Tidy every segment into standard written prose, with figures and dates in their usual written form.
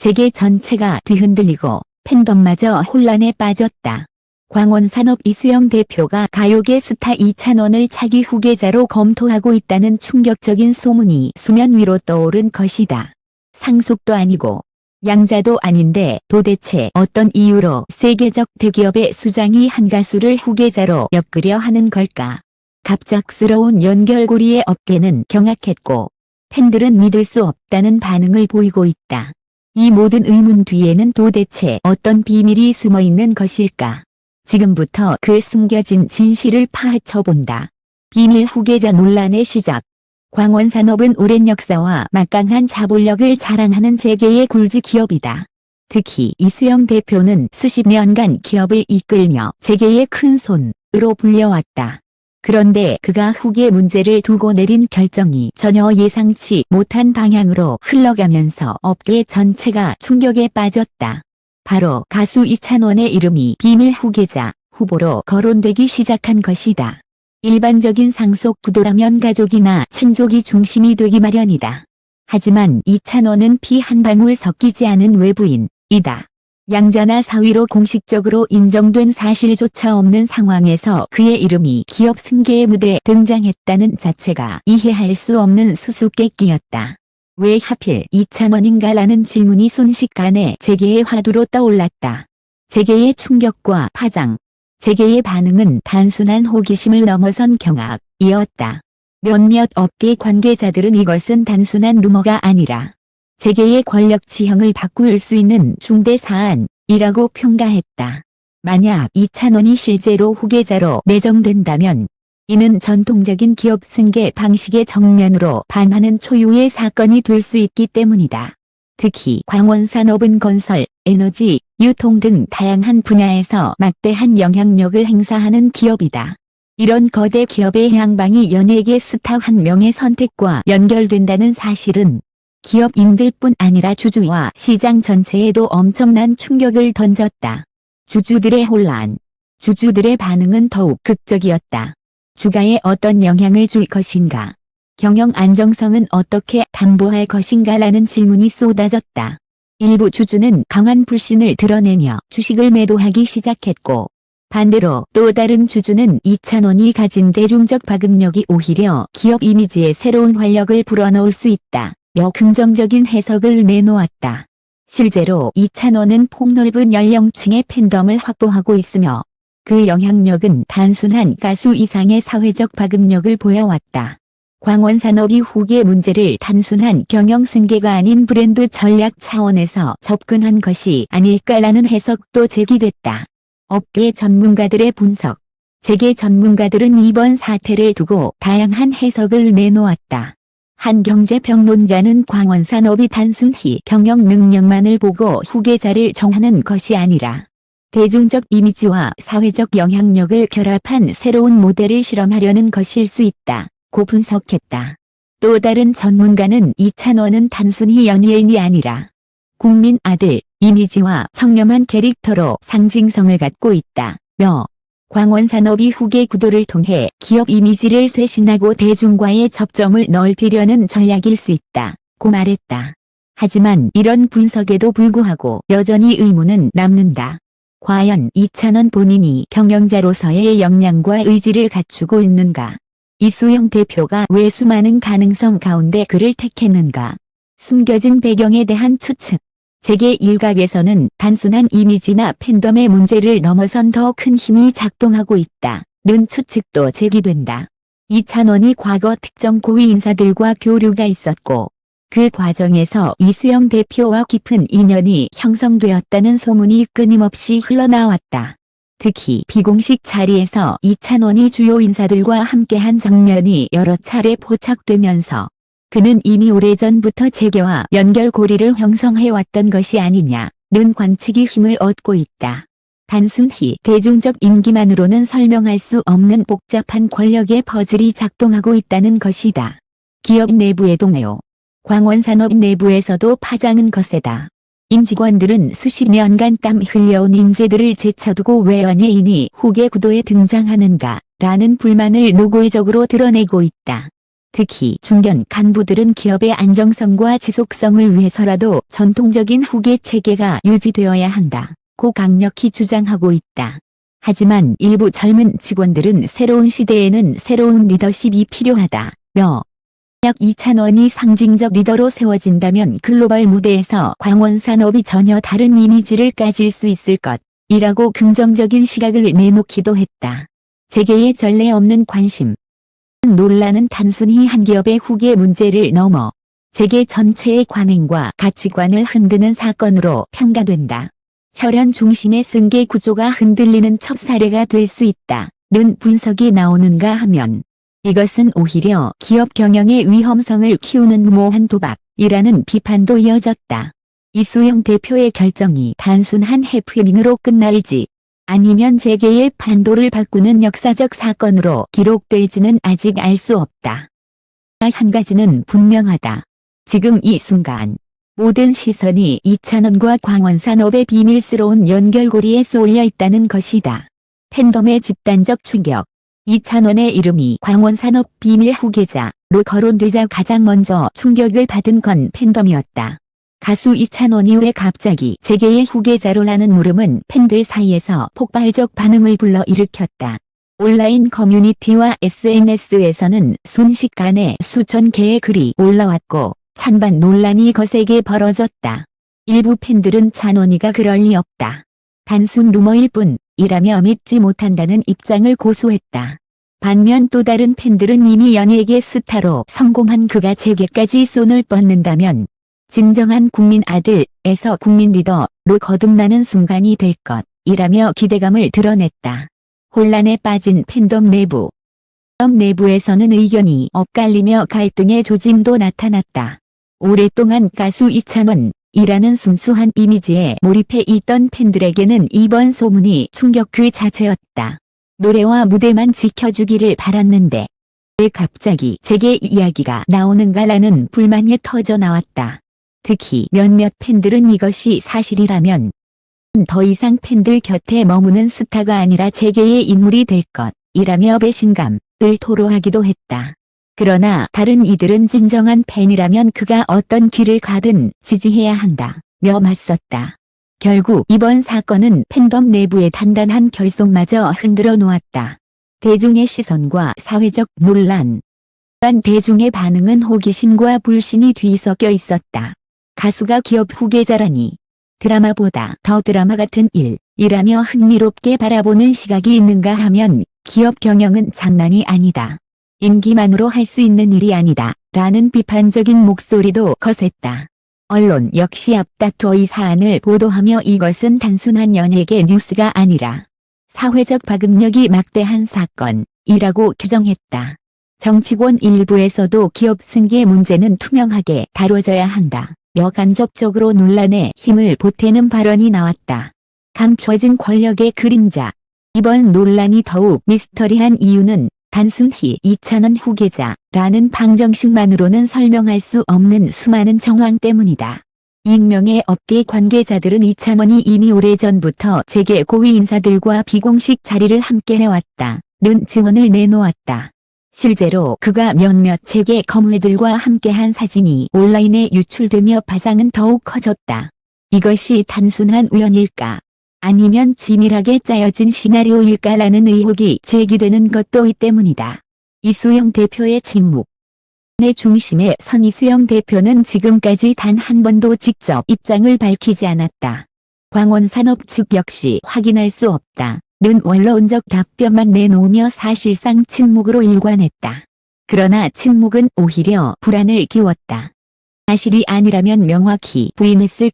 재계 전체가 뒤흔들리고 팬덤마저 혼란에 빠졌다. 광원산업 이수영 대표가 가요계 스타 이찬원을 차기 후계자로 검토하고 있다는 충격적인 소문이 수면 위로 떠오른 것이다. 상속도 아니고 양자도 아닌데 도대체 어떤 이유로 세계적 대기업의 수장이 한 가수를 후계자로 엮으려 하는 걸까? 갑작스러운 연결고리에 업계는 경악했고 팬들은 믿을 수 없다는 반응을 보이고 있다. 이 모든 의문 뒤에는 도대체 어떤 비밀이 숨어 있는 것일까? 지금부터 그 숨겨진 진실을 파헤쳐본다. 비밀 후계자 논란의 시작. 광원산업은 오랜 역사와 막강한 자본력을 자랑하는 재계의 굴지 기업이다. 특히 이수영 대표는 수십 년간 기업을 이끌며 재계의 큰손으로 불려왔다. 그런데 그가 후계 문제를 두고 내린 결정이 전혀 예상치 못한 방향으로 흘러가면서 업계 전체가 충격에 빠졌다. 바로 가수 이찬원의 이름이 비밀 후계자 후보로 거론되기 시작한 것이다. 일반적인 상속 구도라면 가족이나 친족이 중심이 되기 마련이다. 하지만 이찬원은 피 한 방울 섞이지 않은 외부인이다. 양자나 사위로 공식적으로 인정된 사실조차 없는 상황에서 그의 이름이 기업 승계의 무대에 등장했다는 자체가 이해할 수 없는 수수께끼였다. 왜 하필 이찬원인가라는 질문이 순식간에 재계의 화두로 떠올랐다. 재계의 충격과 파장, 재계의 반응은 단순한 호기심을 넘어선 경악이었다. 몇몇 업계 관계자들은 이것은 단순한 루머가 아니라 재계의 권력 지형을 바꿀 수 있는 중대 사안이라고 평가했다. 만약 이찬원이 실제로 후계자로 내정된다면 이는 전통적인 기업 승계 방식의 정면으로 반하는 초유의 사건이 될 수 있기 때문이다. 특히 광원산업은 건설, 에너지, 유통 등 다양한 분야에서 막대한 영향력을 행사하는 기업이다. 이런 거대 기업의 향방이 연예계 스타 한 명의 선택과 연결된다는 사실은 기업인들뿐 아니라 주주와 시장 전체에도 엄청난 충격을 던졌다. 주주들의 혼란, 주주들의 반응은 더욱 극적이었다. 주가에 어떤 영향을 줄 것인가? 경영 안정성은 어떻게 담보할 것인가라는 질문이 쏟아졌다. 일부 주주는 강한 불신을 드러내며 주식을 매도하기 시작했고 반대로 또 다른 주주는 이찬원이 가진 대중적 파급력이 오히려 기업 이미지에 새로운 활력을 불어넣을 수 있다. 긍정적인 해석을 내놓았다. 실제로 이찬원은 폭넓은 연령층의 팬덤을 확보하고 있으며 그 영향력은 단순한 가수 이상의 사회적 파급력을 보여왔다. 광원산업이 후계 문제를 단순한 경영 승계가 아닌 브랜드 전략 차원에서 접근한 것이 아닐까라는 해석도 제기됐다. 업계 전문가들의 분석. 재계 전문가들은 이번 사태를 두고 다양한 해석을 내놓았다. 한 경제평론가는 광원산업이 단순히 경영 능력만을 보고 후계자를 정하는 것이 아니라 대중적 이미지와 사회적 영향력을 결합한 새로운 모델을 실험하려는 것일 수 있다고 분석했다. 또 다른 전문가는 이찬원은 단순히 연예인이 아니라 국민 아들 이미지와 청렴한 캐릭터로 상징성을 갖고 있다며 광원산업이 후계 구도를 통해 기업 이미지를 쇄신하고 대중과의 접점을 넓히려는 전략일 수 있다고 말했다. 하지만 이런 분석에도 불구하고 여전히 의문은 남는다. 과연 이찬원 본인이 경영자로서의 역량과 의지를 갖추고 있는가? 이수영 대표가 왜 수많은 가능성 가운데 그를 택했는가? 숨겨진 배경에 대한 추측. 재계 일각에서는 단순한 이미지나 팬덤의 문제를 넘어선 더 큰 힘이 작동하고 있다는 추측도 제기된다. 이찬원이 과거 특정 고위 인사들과 교류가 있었고 그 과정에서 이수영 대표와 깊은 인연이 형성되었다는 소문이 끊임없이 흘러나왔다. 특히 비공식 자리에서 이찬원이 주요 인사들과 함께한 장면이 여러 차례 포착되면서 그는 이미 오래전부터 재계와 연결고리를 형성해왔던 것이 아니냐는 관측이 힘을 얻고 있다. 단순히 대중적 인기만으로는 설명할 수 없는 복잡한 권력의 퍼즐이 작동하고 있다는 것이다. 기업 내부에도 매우 광원산업 내부에서도 파장은 거세다. 임직원들은 수십 년간 땀 흘려온 인재들을 제쳐두고 왜 연예인이 후계 구도에 등장하는가 라는 불만을 노골적으로 드러내고 있다. 특히 중견 간부들은 기업의 안정성과 지속성을 위해서라도 전통적인 후계 체계가 유지되어야 한다고 강력히 주장하고 있다. 하지만 일부 젊은 직원들은 새로운 시대에는 새로운 리더십이 필요하다며 만약 이찬원이 상징적 리더로 세워진다면 글로벌 무대에서 광원산업이 전혀 다른 이미지를 가질 수 있을 것이라고 긍정적인 시각을 내놓기도 했다. 재계의 전례 없는 관심. 논란은 단순히 한 기업의 후계 문제를 넘어 재계 전체의 관행과 가치관을 흔드는 사건으로 평가된다. 혈연 중심의 승계 구조가 흔들리는 첫 사례가 될 수 있다는 분석이 나오는가 하면 이것은 오히려 기업 경영의 위험성을 키우는 무모한 도박이라는 비판도 이어졌다. 이수영 대표의 결정이 단순한 해프닝으로 끝날지 아니면 재계의 판도를 바꾸는 역사적 사건으로 기록될지는 아직 알 수 없다. 한 가지는 분명하다. 지금 이 순간 모든 시선이 이찬원과 광원산업의 비밀스러운 연결고리에 쏠려 있다는 것이다. 팬덤의 집단적 충격. 이찬원의 이름이 광원산업 비밀 후계자로 거론되자 가장 먼저 충격을 받은 건 팬덤이었다. 가수 이찬원이 왜 갑자기 재계의 후계자로라는 물음은 팬들 사이에서 폭발적 반응을 불러일으켰다. 온라인 커뮤니티와 SNS에서는 순식간에 수천 개의 글이 올라왔고 찬반 논란이 거세게 벌어졌다. 일부 팬들은 찬원이가 그럴 리 없다. 단순 루머일 뿐이라며 믿지 못한다는 입장을 고수했다. 반면 또 다른 팬들은 이미 연예계 스타로 성공한 그가 재계까지 손을 뻗는다면 진정한 국민 아들에서 국민 리더로 거듭나는 순간이 될 것이라며 기대감을 드러냈다. 혼란에 빠진 팬덤 내부. 팬덤 내부에서는 의견이 엇갈리며 갈등의 조짐도 나타났다. 오랫동안 가수 이찬원이라는 순수한 이미지에 몰입해 있던 팬들에게는 이번 소문이 충격 그 자체였다. 노래와 무대만 지켜주기를 바랐는데 왜 갑자기 재계 이야기가 나오는가라는 불만이 터져 나왔다. 특히 몇몇 팬들은 이것이 사실이라면 더 이상 팬들 곁에 머무는 스타가 아니라 재계의 인물이 될 것이라며 배신감을 토로하기도 했다. 그러나 다른 이들은 진정한 팬이라면 그가 어떤 길을 가든 지지해야 한다며 맞섰다. 결국 이번 사건은 팬덤 내부의 단단한 결속마저 흔들어 놓았다. 대중의 시선과 사회적 논란. 또한 대중의 반응은 호기심과 불신이 뒤섞여 있었다. 가수가 기업 후계자라니 드라마보다 더 드라마 같은 일이라며 흥미롭게 바라보는 시각이 있는가 하면 기업 경영은 장난이 아니다. 임기만으로 할 수 있는 일이 아니다. 라는 비판적인 목소리도 거셌다. 언론 역시 앞다투어 이 사안을 보도하며 이것은 단순한 연예계 뉴스가 아니라 사회적 파급력이 막대한 사건이라고 규정했다. 정치권 일부에서도 기업 승계 문제는 투명하게 다뤄져야 한다. 간접적으로 논란에 힘을 보태는 발언이 나왔다. 감춰진 권력의 그림자. 이번 논란이 더욱 미스터리한 이유는 단순히 이찬원 후계자라는 방정식만으로는 설명할 수 없는 수많은 정황 때문이다. 익명의 업계 관계자들은 이찬원이 이미 오래전부터 재계 고위 인사들과 비공식 자리를 함께 해왔다는 증언을 내놓았다. 실제로 그가 몇몇 재계 거물들과 함께한 사진이 온라인에 유출되며 파장은 더욱 커졌다. 이것이 단순한 우연일까? 아니면 치밀하게 짜여진 시나리오일까라는 의혹이 제기되는 것도 이 때문이다. 이수영 대표의 침묵. 의 중심에 선 이수영 대표는 지금까지 단 한 번도 직접 입장을 밝히지 않았다. 광원산업 측 역시 확인할 수 없다는 원론적 답변만 내놓으며 사실상 침묵으로 일관했다. 그러나 침묵은 오히려 불안을 키웠다. 사실이 아니라면 명확히 부인했을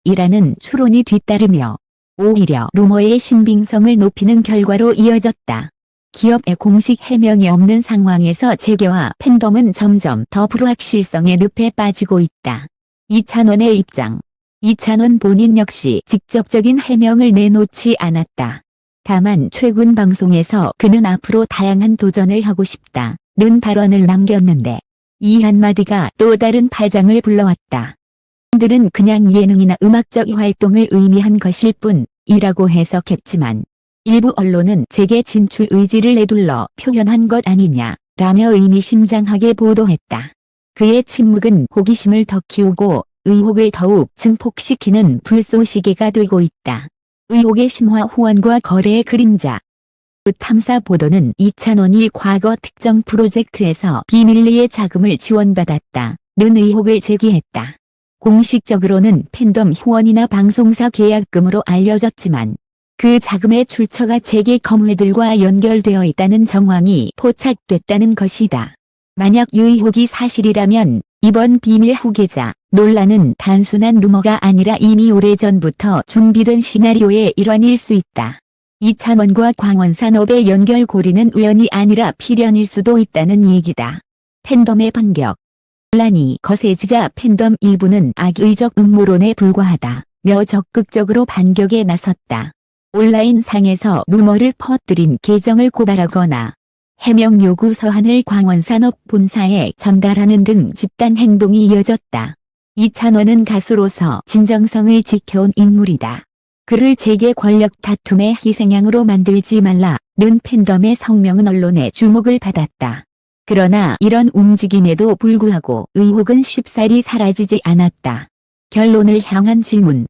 것이라는 추론이 뒤따르며 오히려 루머의 신빙성을 높이는 결과로 이어졌다. 기업의 공식 해명이 없는 상황에서 재계와 팬덤은 점점 더 불확실성의 늪에 빠지고 있다. 이찬원의 입장. 이찬원 본인 역시 직접적인 해명을 내놓지 않았다. 다만 최근 방송에서 그는 앞으로 다양한 도전을 하고 싶다는 발언을 남겼는데 이 한마디가 또 다른 파장을 불러왔다. 팬들은 그냥 예능이나 음악적 활동을 의미한 것일 뿐이라고 해석했지만 일부 언론은 재계 진출 의지를 에둘러 표현한 것 아니냐 라며 의미심장하게 보도했다. 그의 침묵은 호기심을 더 키우고 의혹을 더욱 증폭시키는 불쏘시개가 되고 있다. 의혹의 심화 후원과 거래의 그림자. 탐사 보도는 이찬원이 과거 특정 프로젝트에서 비밀리에 자금을 지원받았다는 의혹을 제기했다. 공식적으로는 팬덤 후원이나 방송사 계약금으로 알려졌지만 그 자금의 출처가 재계 거물들과 연결되어 있다는 정황이 포착됐다는 것이다. 만약 이 의혹이 사실이라면 이번 비밀 후계자 논란은 단순한 루머가 아니라 이미 오래전부터 준비된 시나리오의 일환일 수 있다. 이찬원과 광원산업의 연결고리는 우연이 아니라 필연일 수도 있다는 얘기다. 팬덤의 반격. 논란이 거세지자 팬덤 일부는 악의적 음모론에 불과하다며 적극적으로 반격에 나섰다. 온라인상에서 루머를 퍼뜨린 계정을 고발하거나 해명 요구 서한을 광원산업 본사에 전달하는 등 집단 행동이 이어졌다. 이찬원은 가수로서 진정성을 지켜온 인물이다. 그를 재계 권력 다툼의 희생양으로 만들지 말라는 팬덤의 성명은 언론의 주목을 받았다. 그러나 이런 움직임에도 불구하고 의혹은 쉽사리 사라지지 않았다. 결론을 향한 질문.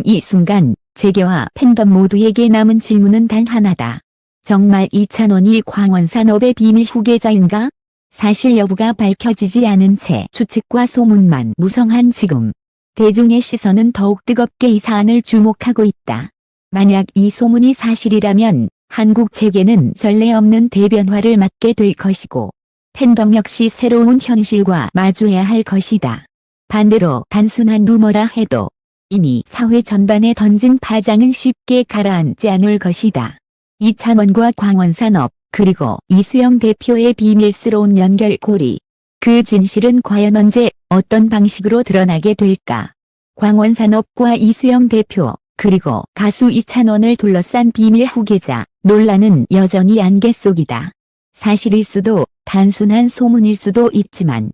이 순간 재계와 팬덤 모두에게 남은 질문은 단 하나다. 정말 이찬원이 광원산업의 비밀 후계자인가? 사실 여부가 밝혀지지 않은 채 추측과 소문만 무성한 지금. 대중의 시선은 더욱 뜨겁게 이 사안을 주목하고 있다. 만약 이 소문이 사실이라면 한국 재계는 전례 없는 대변화를 맞게 될 것이고 팬덤 역시 새로운 현실과 마주해야 할 것이다. 반대로 단순한 루머라 해도 이미 사회 전반에 던진 파장은 쉽게 가라앉지 않을 것이다. 이찬원과 광원산업 그리고 이수영 대표의 비밀스러운 연결고리. 그 진실은 과연 언제 어떤 방식으로 드러나게 될까? 광원산업과 이수영 대표 그리고 가수 이찬원을 둘러싼 비밀 후계자 논란은 여전히 안개 속이다. 사실일 수도 단순한 소문일 수도 있지만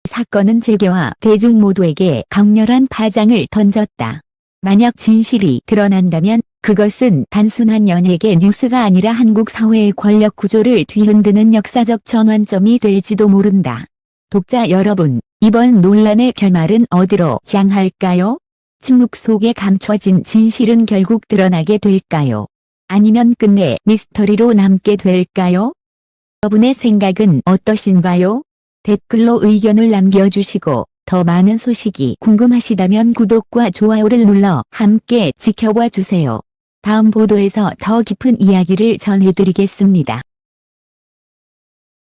사건은 재계와 대중 모두에게 강렬한 파장을 던졌다. 만약 진실이 드러난다면 그것은 단순한 연예계 뉴스가 아니라 한국 사회의 권력 구조를 뒤흔드는 역사적 전환점이 될지도 모른다. 독자 여러분, 이번 논란의 결말은 어디로 향할까요? 침묵 속에 감춰진 진실은 결국 드러나게 될까요? 아니면 끝내 미스터리로 남게 될까요? 여러분의 생각은 어떠신가요? 댓글로 의견을 남겨주시고 더 많은 소식이 궁금하시다면 구독과 좋아요를 눌러 함께 지켜봐 주세요. 다음 보도에서 더 깊은 이야기를 전해드리겠습니다.